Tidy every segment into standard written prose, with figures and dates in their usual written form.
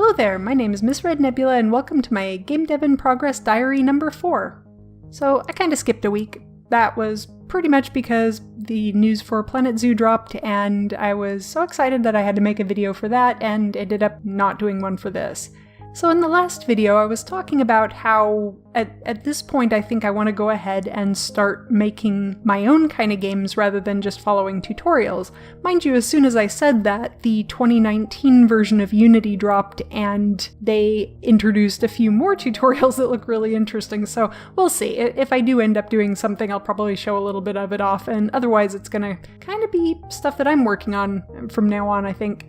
Hello there, my name is Ms.RedNebula and welcome to my Game Dev in Progress Diary number 4. So I kinda skipped a week. That was pretty much because the news for Planet Zoo dropped and I was so excited that I had to make a video for that and ended up not doing one for this. So in the last video I was talking about how at this point I think I want to go ahead and start making my own kind of games rather than just following tutorials. Mind you, as soon as I said that, the 2019 version of Unity dropped and they introduced a few more tutorials that look really interesting, so we'll see. If I do end up doing something, I'll probably show a little bit of it off, and otherwise it's gonna kind of be stuff that I'm working on from now on, I think.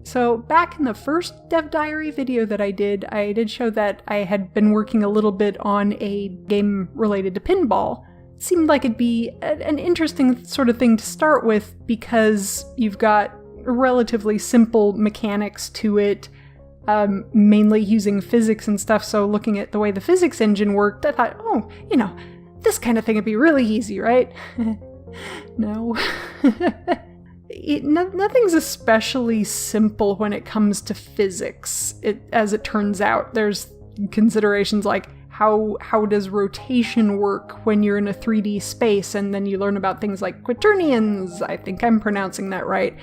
So back in the first Dev Diary video that I did show that I had been working a little bit on a game related to pinball. It seemed like it'd be an interesting sort of thing to start with because you've got relatively simple mechanics to it, mainly using physics and stuff, so looking at the way the physics engine worked, I thought, oh, you know, this kind of thing would be really easy, right? No. Nothing's especially simple when it comes to physics, as it turns out. There's considerations like how does rotation work when you're in a 3D space, and then you learn about things like quaternions. I think I'm pronouncing that right.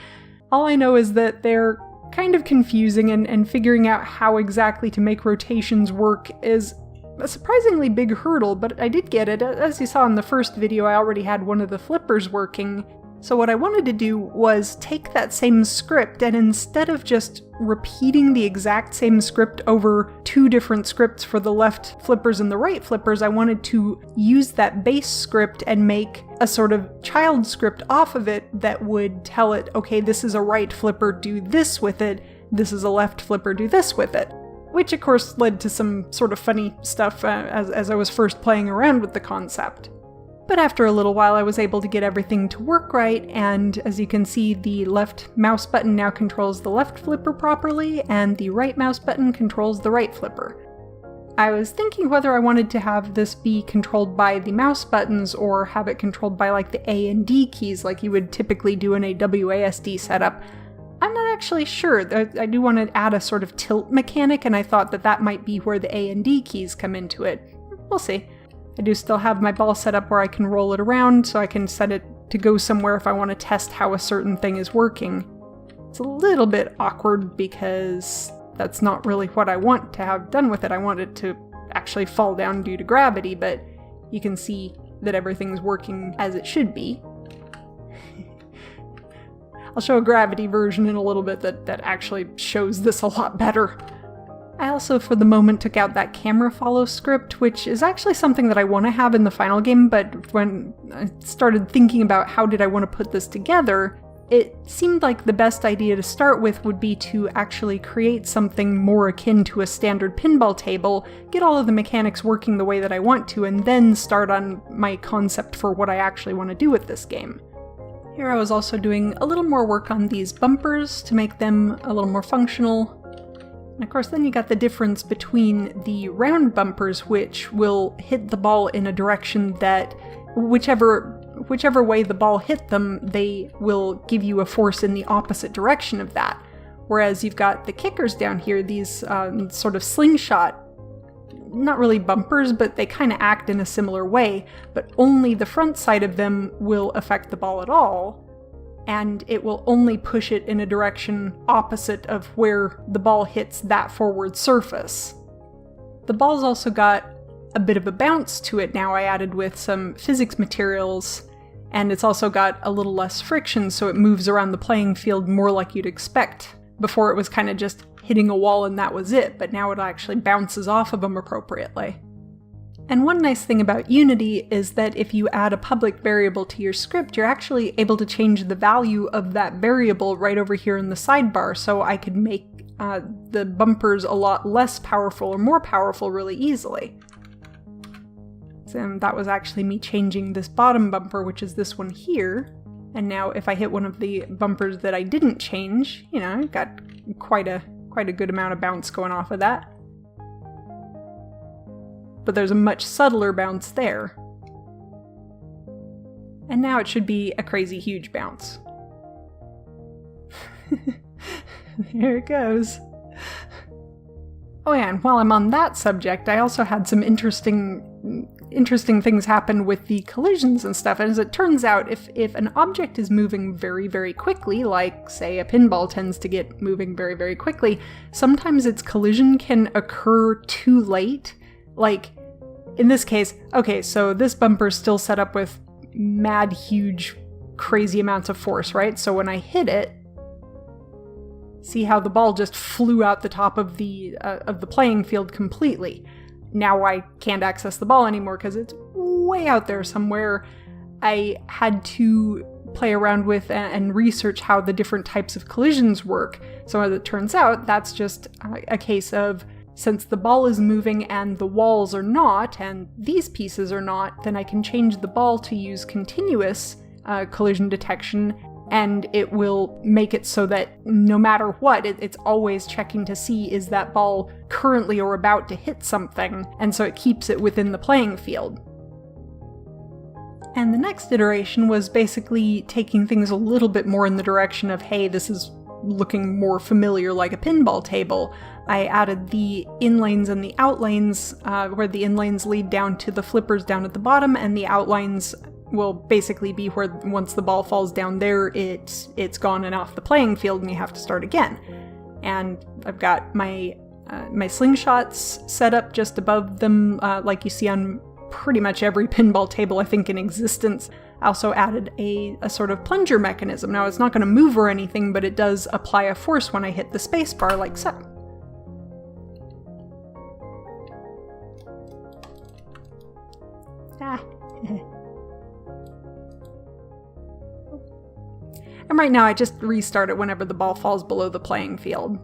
All I know is that they're kind of confusing, and figuring out how exactly to make rotations work is a surprisingly big hurdle, but I did get it. As you saw in the first video, I already had one of the flippers working. So what I wanted to do was take that same script, and instead of just repeating the exact same script over two different scripts for the left flippers and the right flippers, I wanted to use that base script and make a sort of child script off of it that would tell it, okay, this is a right flipper, do this with it, this is a left flipper, do this with it. Which of course led to some sort of funny stuff as I was first playing around with the concept. But after a little while I was able to get everything to work right, and as you can see, the left mouse button now controls the left flipper properly, and the right mouse button controls the right flipper. I was thinking whether I wanted to have this be controlled by the mouse buttons or have it controlled by like the A and D keys like you would typically do in a WASD setup. I'm not actually sure. I do want to add a sort of tilt mechanic, and I thought that might be where the A and D keys come into it. We'll see. I do still have my ball set up where I can roll it around, so I can set it to go somewhere if I want to test how a certain thing is working. It's a little bit awkward because that's not really what I want to have done with it. I want it to actually fall down due to gravity, but you can see that everything's working as it should be. I'll show a gravity version in a little bit that actually shows this a lot better. I also, for the moment, took out that camera follow script, which is actually something that I want to have in the final game, but when I started thinking about how did I want to put this together, it seemed like the best idea to start with would be to actually create something more akin to a standard pinball table, get all of the mechanics working the way that I want to, and then start on my concept for what I actually want to do with this game. Here I was also doing a little more work on these bumpers to make them a little more functional. And of course then you got the difference between the round bumpers, which will hit the ball in a direction that, whichever way the ball hit them, they will give you a force in the opposite direction of that. Whereas you've got the kickers down here, these sort of slingshot, not really bumpers, but they kind of act in a similar way, but only the front side of them will affect the ball at all. And it will only push it in a direction opposite of where the ball hits that forward surface. The ball's also got a bit of a bounce to it now, I added with some physics materials, and it's also got a little less friction, so it moves around the playing field more like you'd expect. Before it was kind of just hitting a wall and that was it, but now it actually bounces off of them appropriately. And one nice thing about Unity is that if you add a public variable to your script, you're actually able to change the value of that variable right over here in the sidebar, so I could make the bumpers a lot less powerful or more powerful really easily. And that was actually me changing this bottom bumper, which is this one here. And now if I hit one of the bumpers that I didn't change, you know, I've got quite a good amount of bounce going off of that. But there's a much subtler bounce there. And now it should be a crazy huge bounce. There it goes. Oh yeah, and while I'm on that subject, I also had some interesting things happen with the collisions and stuff. And as it turns out, if an object is moving very, very quickly, like, say, a pinball tends to get moving very, very quickly, sometimes its collision can occur too late. Like, in this case, okay, so this bumper's still set up with mad, huge, crazy amounts of force, right? So when I hit it, see how the ball just flew out the top of the playing field completely. Now I can't access the ball anymore because it's way out there somewhere. I had to play around with and research how the different types of collisions work. So as it turns out, that's just a case of, since the ball is moving and the walls are not, and these pieces are not, then I can change the ball to use continuous collision detection, and it will make it so that no matter what, it's always checking to see, is that ball currently or about to hit something, and so it keeps it within the playing field. And the next iteration was basically taking things a little bit more in the direction of, hey, this is looking more familiar like a pinball table. I added the in-lanes and the out-lanes, where the in-lanes lead down to the flippers down at the bottom, and the out-lines will basically be where once the ball falls down there, it's gone and off the playing field and you have to start again. And I've got my slingshots set up just above them, like you see on pretty much every pinball table I think in existence. I also added a sort of plunger mechanism. Now it's not going to move or anything, but it does apply a force when I hit the spacebar like so. And right now I just restart it whenever the ball falls below the playing field.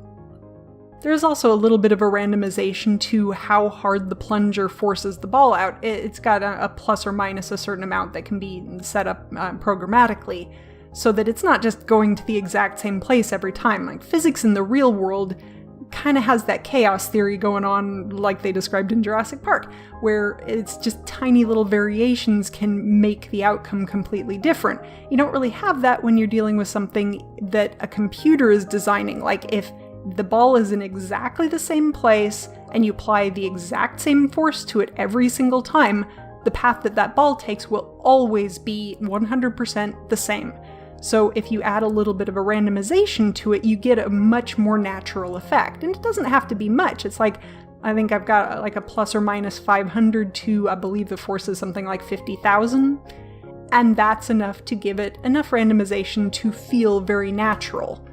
There's also a little bit of a randomization to how hard the plunger forces the ball out. It's got a plus or minus a certain amount that can be set up programmatically, so that it's not just going to the exact same place every time. Like, physics in the real world kind of has that chaos theory going on like they described in Jurassic Park, where it's just tiny little variations can make the outcome completely different. You don't really have that when you're dealing with something that a computer is designing. Like, if the ball is in exactly the same place and you apply the exact same force to it every single time, the path that ball takes will always be 100% the same. So if you add a little bit of a randomization to it, you get a much more natural effect. And it doesn't have to be much. It's like, I think I've got like a plus or minus 500 to, I believe the force is something like 50,000. And that's enough to give it enough randomization to feel very natural.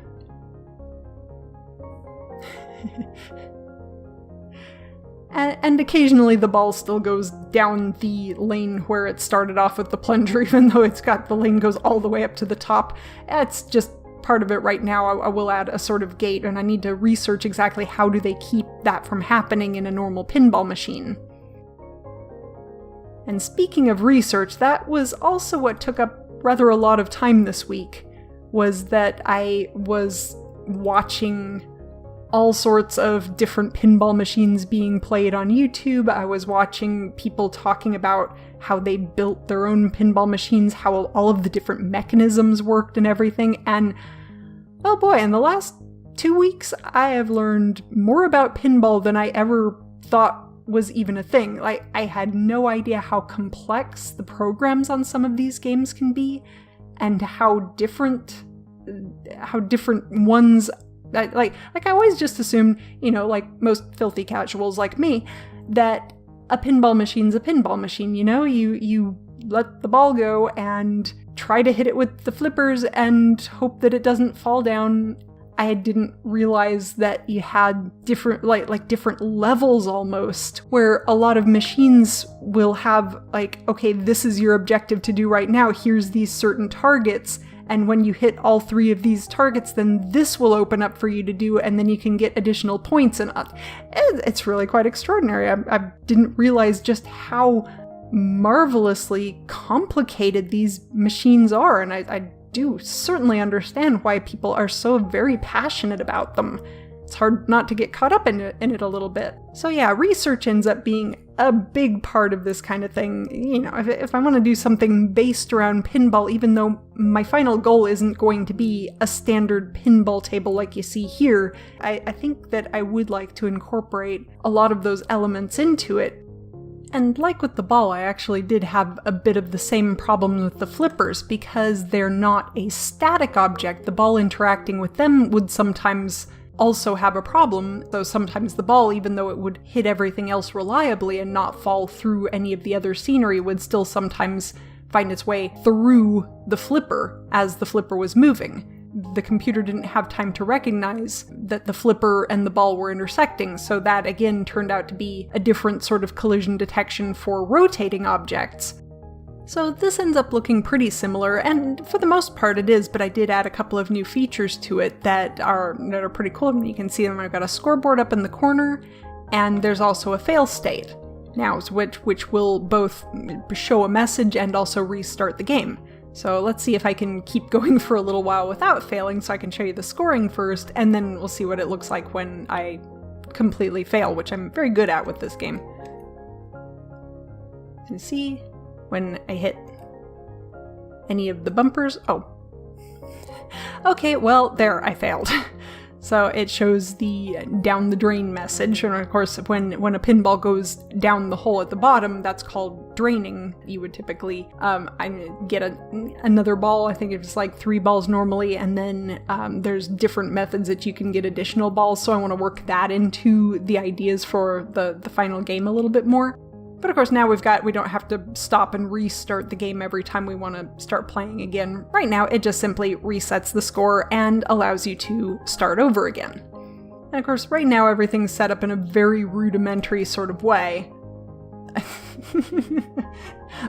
And occasionally the ball still goes down the lane where it started off with the plunger, even though the lane goes all the way up to the top. It's just part of it right now. I will add a sort of gate, and I need to research exactly how do they keep that from happening in a normal pinball machine. And speaking of research, that was also what took up rather a lot of time this week, was that I was watching all sorts of different pinball machines being played on YouTube. I was watching people talking about how they built their own pinball machines, how all of the different mechanisms worked and everything, and oh boy, in the last 2 weeks I have learned more about pinball than I ever thought was even a thing. Like, I had no idea how complex the programs on some of these games can be, and how different ones. Like I always just assumed, like most filthy casuals like me, that a pinball machine's a pinball machine, you let the ball go and try to hit it with the flippers and hope that it doesn't fall down. I didn't realize that you had different, like different levels almost, where a lot of machines will have okay, this is your objective to do right now, here's these certain targets, and when you hit all 3 of these targets, then this will open up for you to do, and then you can get additional points. And it's really quite extraordinary. I didn't realize just how marvelously complicated these machines are, and I do certainly understand why people are so very passionate about them. it's hard not to get caught up in it a little bit. So yeah, research ends up being a big part of this kind of thing. You know, if I want to do something based around pinball, even though my final goal isn't going to be a standard pinball table like you see here, I think that I would like to incorporate a lot of those elements into it. And like with the ball, I actually did have a bit of the same problem with the flippers, because they're not a static object. The ball interacting with them would sometimes also have a problem, though sometimes the ball, even though it would hit everything else reliably and not fall through any of the other scenery, would still sometimes find its way through the flipper as the flipper was moving. The computer didn't have time to recognize that the flipper and the ball were intersecting, so that again turned out to be a different sort of collision detection for rotating objects. So this ends up looking pretty similar, and for the most part it is, but I did add a couple of new features to it that are pretty cool. And you can see them. I've got a scoreboard up in the corner, and there's also a fail state now, which will both show a message and also restart the game. So let's see if I can keep going for a little while without failing, so I can show you the scoring first, and then we'll see what it looks like when I completely fail, which I'm very good at with this game. And see when I hit any of the bumpers. Oh. Okay, well, there, I failed. So it shows the down the drain message, and of course when a pinball goes down the hole at the bottom, that's called draining. You would typically get another ball. I think it's like 3 balls normally, and then there's different methods that you can get additional balls, so I want to work that into the ideas for the final game a little bit more. But of course now we don't have to stop and restart the game every time we want to start playing again. Right now it just simply resets the score and allows you to start over again. And of course right now everything's set up in a very rudimentary sort of way.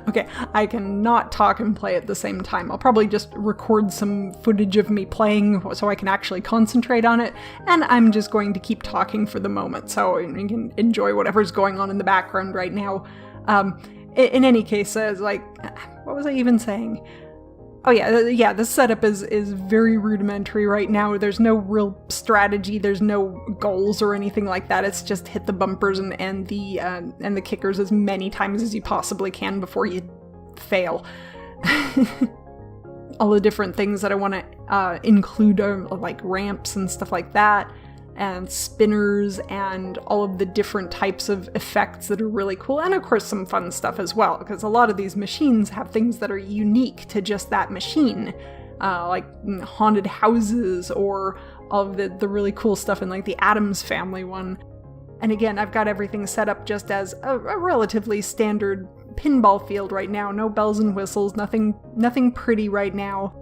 Okay, I cannot talk and play at the same time. I'll probably just record some footage of me playing so I can actually concentrate on it, and I'm just going to keep talking for the moment so you can enjoy whatever's going on in the background right now. In any case, what was I even saying? Oh yeah, the setup is very rudimentary right now. There's no real strategy, there's no goals or anything like that. It's just hit the bumpers and the kickers as many times as you possibly can before you fail. All the different things that I want to include are like ramps and stuff like that, and spinners, and all of the different types of effects that are really cool, and of course some fun stuff as well, because a lot of these machines have things that are unique to just that machine, like haunted houses, or all of the really cool stuff in like the Addams Family one. And again, I've got everything set up just as a relatively standard pinball field right now. No bells and whistles, nothing pretty right now.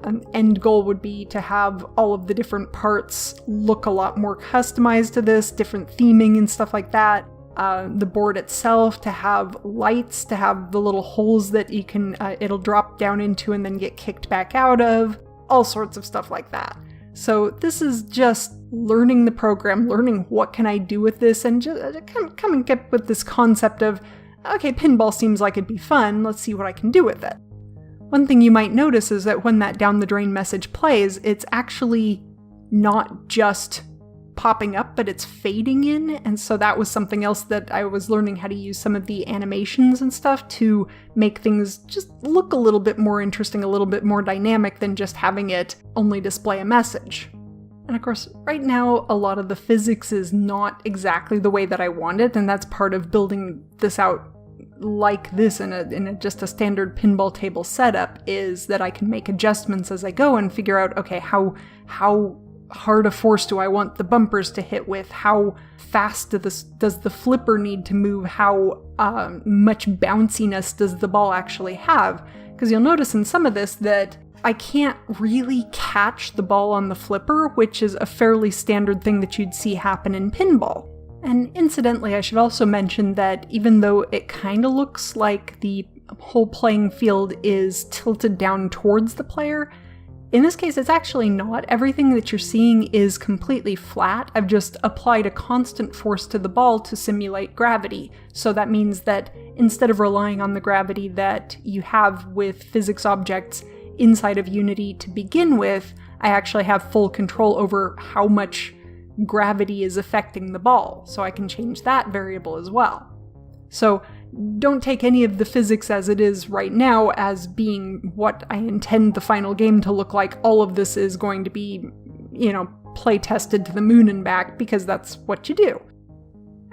An end goal would be to have all of the different parts look a lot more customized to this, different theming and stuff like that. The board itself to have lights, to have the little holes that you can, it'll drop down into and then get kicked back out of, all sorts of stuff like that. So this is just learning the program, learning what can I do with this, and just come and get with this concept of, okay, pinball seems like it'd be fun, let's see what I can do with it. One thing you might notice is that when that down the drain message plays, it's actually not just popping up, but it's fading in, and so that was something else that I was learning how to use some of the animations and stuff to make things just look a little bit more interesting, a little bit more dynamic than just having it only display a message. And of course, right now, a lot of the physics is not exactly the way that I want it, and that's part of building this out like this in just a standard pinball table setup, is that I can make adjustments as I go and figure out, okay, how hard a force do I want the bumpers to hit with? How fast does the flipper need to move? How much bounciness does the ball actually have? Because you'll notice in some of this that I can't really catch the ball on the flipper, which is a fairly standard thing that you'd see happen in pinball. And incidentally, I should also mention that even though it kind of looks like the whole playing field is tilted down towards the player, in this case it's actually not. Everything that you're seeing is completely flat. I've just applied a constant force to the ball to simulate gravity. So that means that instead of relying on the gravity that you have with physics objects inside of Unity to begin with, I actually have full control over how much gravity is affecting the ball, so I can change that variable as well. So don't take any of the physics as it is right now as being what I intend the final game to look like. All of this is going to be, play tested to the moon and back, because that's what you do.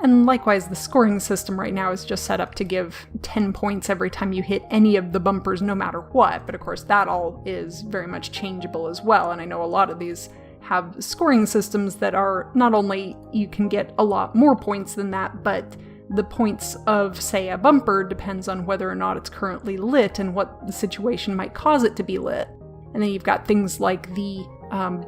And likewise, the scoring system right now is just set up to give 10 points every time you hit any of the bumpers, no matter what. But of course, that all is very much changeable as well. And I know a lot of these have scoring systems that are not only you can get a lot more points than that, but the points of, say, a bumper depends on whether or not it's currently lit and what the situation might cause it to be lit. And then you've got things like the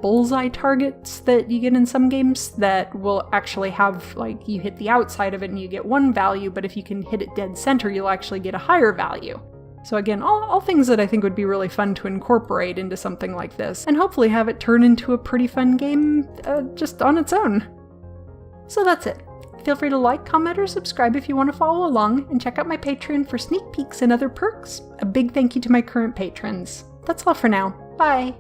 bullseye targets that you get in some games that will actually have, like, you hit the outside of it and you get one value, but if you can hit it dead center, you'll actually get a higher value. So again, all things that I think would be really fun to incorporate into something like this, and hopefully have it turn into a pretty fun game just on its own. So that's it. Feel free to like, comment, or subscribe if you want to follow along, and check out my Patreon for sneak peeks and other perks. A big thank you to my current patrons. That's all for now. Bye!